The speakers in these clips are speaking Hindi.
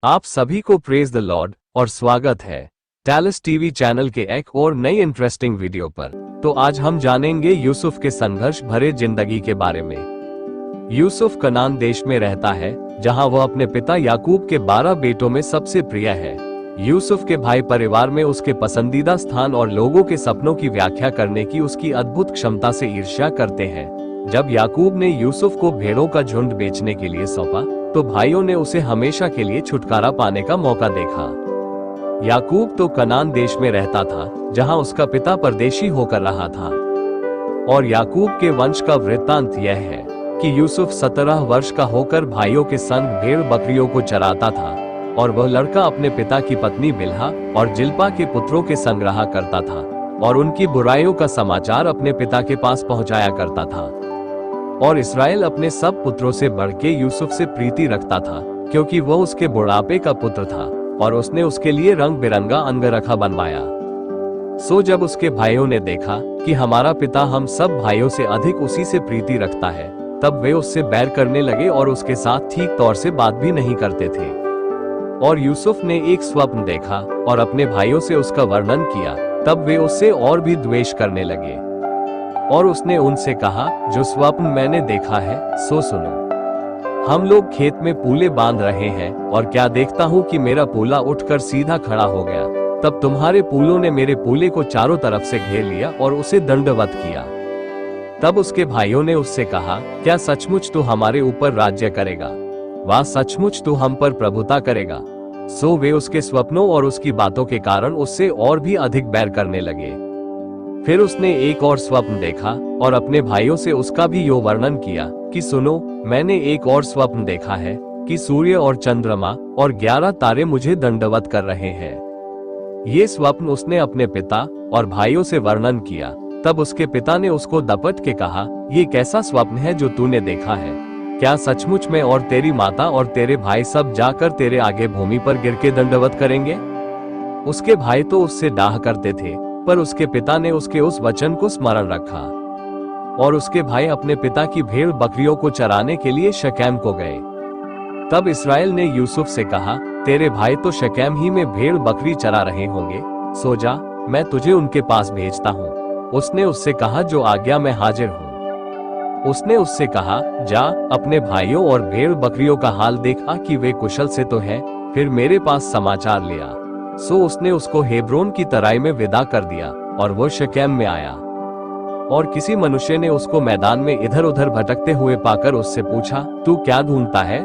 आप सभी को प्रेज द लॉर्ड और स्वागत है टैलस टीवी चैनल के एक और नई इंटरेस्टिंग वीडियो पर। तो आज हम जानेंगे यूसुफ के संघर्ष भरे जिंदगी के बारे में। यूसुफ कनान देश में रहता है, जहां वह अपने पिता याकूब के 12 बेटों में सबसे प्रिय है। यूसुफ के भाई परिवार में उसके पसंदीदा स्थान और लोगों के सपनों की व्याख्या करने की उसकी अद्भुत क्षमता से ईर्ष्या करते हैं। जब याकूब ने यूसुफ को भेड़ों का झुंड बेचने के लिए सौंपा, तो भाइयों ने उसे हमेशा के लिए छुटकारा पाने का मौका देखा। याकूब तो कनान देश में रहता था, जहां उसका पिता परदेशी होकर रहा था। और याकूब के वंश का वृत्तांत यह है कि यूसुफ 17 वर्ष का होकर भाइयों के संग भेड़ बकरियों को चराता था, और वह लड़का अपने पिता की पत्नी बिल्हा और जिल्पा के पुत्रों के संग रहा करता था, और उनकी बुराइयों का समाचार अपने पिता के पास पहुंचाया करता था। और इस्राएल अपने सब पुत्रों से बढ़ के यूसुफ से प्रीति रखता था, क्योंकि वह उसके बुढ़ापे का पुत्र था, और उसने उसके लिए रंग बिरंगा अंगरखा बनवाया। सो जब उसके भाइयों ने देखा कि हमारा पिता हम सब भाइयों से अधिक उसी से प्रीति रखता है, तब वे उससे बैर करने लगे और उसके साथ ठीक तौर से बात भी नहीं करते थे। और यूसुफ ने एक स्वप्न देखा और अपने भाइयों से उसका वर्णन किया, तब वे उससे और भी द्वेष करने लगे। और उसने उनसे कहा, जो स्वप्न मैंने देखा है सो सुनो। हम लोग खेत में पूले बांध रहे हैं, और क्या देखता हूँ कि मेरा पूला उठकर सीधा खड़ा हो गया। तब तुम्हारे पूलों ने मेरे पूले को चारों तरफ से घेर लिया और उसे दंडवत किया। तब उसके भाइयों ने उससे कहा, क्या सचमुच तू हमारे ऊपर राज्य करेगा? वाह, सचमुच तू हम पर प्रभुता करेगा। सो वे उसके स्वप्नों और उसकी बातों के कारण उससे और भी अधिक बैर करने लगे। फिर उसने एक और स्वप्न देखा और अपने भाइयों से उसका भी यो वर्णन किया कि सुनो, मैंने एक और स्वप्न देखा है कि सूर्य और चंद्रमा और 11 तारे मुझे दंडवत कर रहे हैं। ये स्वप्न उसने अपने पिता और भाइयों से वर्णन किया। तब उसके पिता ने उसको दपट के कहा, ये कैसा स्वप्न है जो तूने देखा है? क्या सचमुच मैं और तेरी माता और तेरे भाई सब जाकर तेरे आगे भूमि पर गिर के दंडवत करेंगे? उसके भाई तो उससे डाह करते थे, पर उसके पिता ने उसके उस वचन को स्मरण रखा। और उसके भाई अपने पिता की भेड़ बकरियों को चराने के लिए शकेम को गए। तब इस्राएल ने यूसुफ से कहा, तेरे भाई तो शकेम ही में भेड़ बकरी चरा रहे होंगे, सो जा, मैं तुझे उनके पास भेजता हूँ। उसने उससे कहा, जो आज्ञा में हाजिर हूँ। उसने उससे कहा, जा, अपने भाइयों और भेड़ बकरियों का हाल देखा कि वे कुशल से तो है, फिर मेरे पास समाचार लिया। सो उसने उसको हेब्रोन की तराई में विदा कर दिया, और वो शकेम में आया। और किसी मनुष्य ने उसको मैदान में इधर उधर भटकते हुए पाकर उससे पूछा, तू क्या ढूंढता है?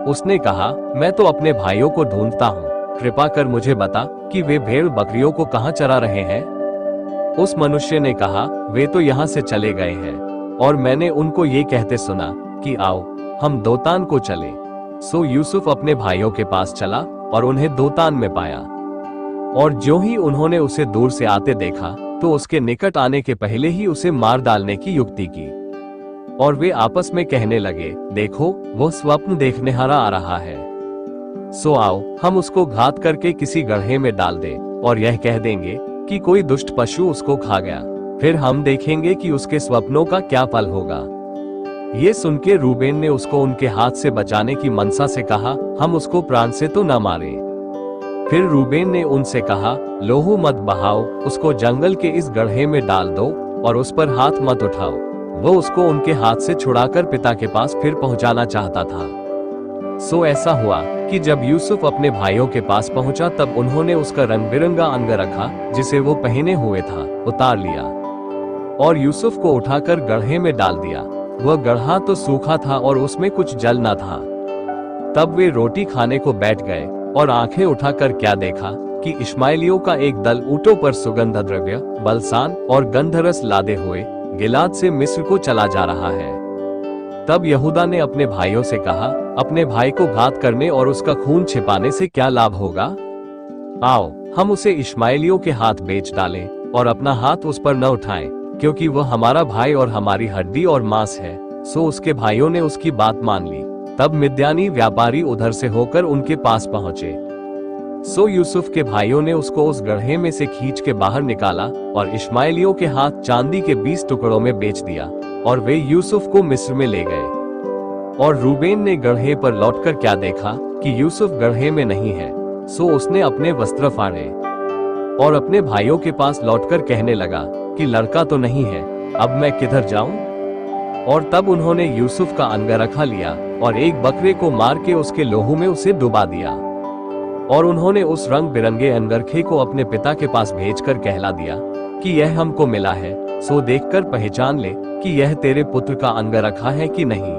उसने कहा, मैं तो अपने भाइयों को ढूंढता हूँ, कृपा कर मुझे बता कि वे भेड़ बकरियों को कहाँ चरा रहे हैं। उस मनुष्य ने कहा, वे तो यहाँ से चले गए हैं, और मैंने उनको ये कहते सुना कि आओ हम दोतान को चले। सो यूसुफ अपने भाइयों के पास चला और उन्हें दोतान में पाया। और जो ही उन्होंने उसे दूर से आते देखा, तो उसके निकट आने के पहले ही उसे मार डालने की युक्ति की। और वे आपस में कहने लगे, देखो, वो स्वप्न देखने हारा आ रहा है। सो आओ हम उसको घात करके किसी गड्ढे में डाल दें, और यह कह देंगे कि कोई दुष्ट पशु उसको खा गया। फिर हम देखेंगे कि उसके स्वप्नों का क्या फल होगा। ये सुन के रूबेन ने उसको उनके हाथ से बचाने की मनसा से कहा, हम उसको प्राण से तो न मारे। फिर रूबेन ने उनसे कहा, लोहू मत बहाओ, उसको जंगल के इस गड्ढे में डाल दो और उस पर हाथ मत उठाओ। वो उसको उनके हाथ से छुड़ाकर पिता के पास फिर पहुंचाना चाहता था। सो ऐसा हुआ कि जब यूसुफ अपने भाइयों के पास पहुंचा, तब उन्होंने उसका रंग बिरंगा अंगरखा जिसे वो पहने हुए था उतार लिया, और यूसुफ को उठाकर गड्ढे में डाल दिया। वह गड्ढा तो सूखा था और उसमें कुछ जल न था। तब वे रोटी खाने को बैठ गए, और आंखें उठाकर क्या देखा कि इश्माएलियों का एक दल ऊंटों पर सुगंध द्रव्य, बलसान और गंधरस लादे हुए गिलाद से मिस्र को चला जा रहा है। तब यहूदा ने अपने भाइयों से कहा, अपने भाई को घात करने और उसका खून छिपाने से क्या लाभ होगा? आओ हम उसे इश्माएलियों के हाथ बेच डालें, और अपना हाथ उस पर न उठाएं, क्योंकि वह हमारा भाई और हमारी हड्डी और मांस है। सो उसके भाइयों ने उसकी बात मान ली। तब मिद्यानी व्यापारी उधर से होकर उनके पास पहुंचे। सो यूसुफ के भाइयों ने उसको उस गड्ढे में से खींच के बाहर निकाला, और इश्माएलियों के हाथ चांदी के 20 टुकड़ों में बेच दिया, और वे यूसुफ को मिस्र में ले गए। और रूबेन ने गड्ढे पर लौटकर क्या देखा कि यूसुफ गड्ढे में नहीं है, सो उसने अपने वस्त्र फाड़े और अपने भाइयों के पास लौटकर कहने लगा कि लड़का तो नहीं है, अब मैं किधर जाऊं? और तब उन्होंने यूसुफ का अंगरखा लिया और एक बकरे को मार के उसके लोहू में उसे डुबा दिया। और उन्होंने उस रंग बिरंगे अंगरखे को अपने पिता के पास भेजकर कहला दिया कि यह हमको मिला है, सो देखकर पहचान ले कि यह तेरे पुत्र का अंगरखा है कि नहीं।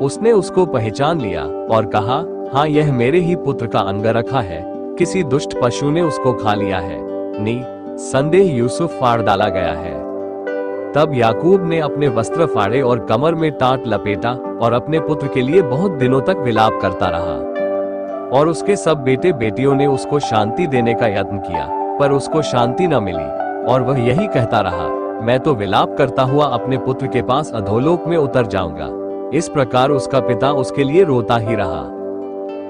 उसने उसको पहचान लिया और कहा, हाँ, यह मेरे ही पुत्र का अंगरखा है, किसी दुष्ट पशु ने उसको खा लिया है। संदेह यूसुफ फाड़ डाला गया है। तब याकूब ने अपने वस्त्र फाड़े और कमर में टाट लपेटा और अपने पुत्र के लिए बहुत दिनों तक विलाप करता रहा। और उसके सब बेटे बेटियों ने उसको शांति देने का यत्न किया, पर उसको शांति न मिली और वह यही कहता रहा, मैं तो विलाप करता हुआ अपने पुत्र के पास अधोलोक में उतर जाऊंगा। इस प्रकार उसका पिता उसके लिए रोता ही रहा।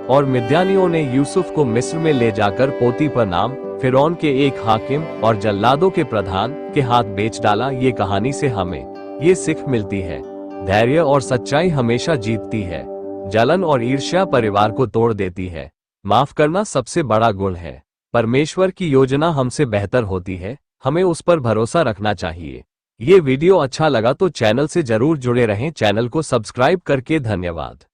और मिद्यानियों ने यूसुफ को मिस्र में ले जाकर पोतीफर नाम फिरौन के एक हाकिम और जल्लादों के प्रधान के हाथ बेच डाला। ये कहानी से हमें ये सीख मिलती है, धैर्य और सच्चाई हमेशा जीतती है। जलन और ईर्ष्या परिवार को तोड़ देती है। माफ करना सबसे बड़ा गुण है। परमेश्वर की योजना हमसे बेहतर होती है, हमें उस पर भरोसा रखना चाहिए। ये वीडियो अच्छा लगा तो चैनल से जरूर जुड़े रहें। चैनल को सब्सक्राइब करके धन्यवाद।